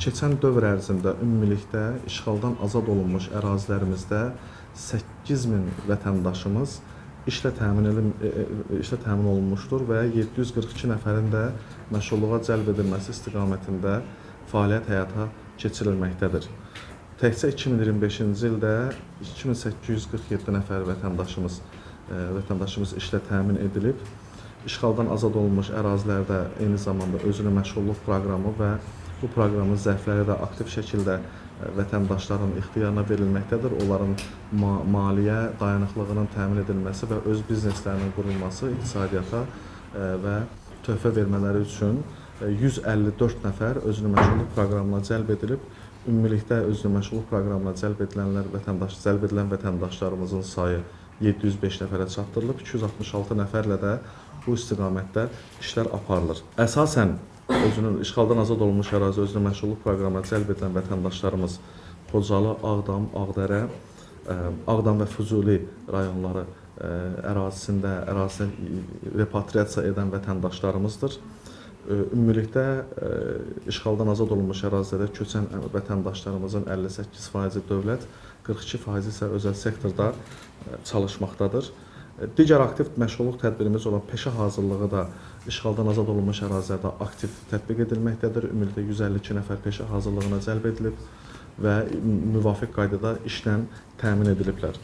Keçən dövr ərzində ümumilikdə işğaldan azad olunmuş ərazilərimizdə 8000 vətəndaşımız işlə təmin olunmuşdur və 742 nəfərin də məşğulluğa cəlb edilməsi istiqamətində fəaliyyət həyata keçirilməkdədir. Təkcə 2025-ci ildə 2847 nəfər vətəndaşımız işlə təmin edilib. İşğaldan azad olunmuş ərazilərdə eyni zamanda özünə məşğulluq proqramı və bu proqramın zərfləri də aktiv şəkildə vətəndaşların ixtiyarına verilməkdədir. Onların maliyyə dayanıqlığının təmin edilməsi və öz bizneslərinin qurulması, iqtisadiyyata və töhfə vermələri üçün 154 nəfər özünə məşğulluq proqramına cəlb edilib. Ümumilikdə özünə məşğulluq proqramına cəlb edilən vətəndaşlarımızın sayı 705 nəfərə çatdırılıb. 266 nəfərlə də bu istiqamətdə işlər aparılır. Əsasən özünün işğaldan azad olunmuş ərazi özünə məşğulluq proqramına cəlb edilən vətəndaşlarımız Xocalı, Ağdam, Ağdərə, Ağdam və Füzuli rayonları ərazisinə repatriasiya edən vətəndaşlarımızdır. Ümumilikdə işğaldan azad olunmuş ərazilərə köçən vətəndaşlarımızın 58% dövlət, 42% isə özəl sektorda çalışmaqdadır. Digər aktiv məşğulluq tədbirimiz olan peşə hazırlığı da işğaldan azad olunmuş ərazilərdə aktiv tətbiq edilməkdədir. Ümumilikdə 152 nəfər peşə hazırlığına cəlb edilib və müvafiq qaydada işlə təmin ediliblər.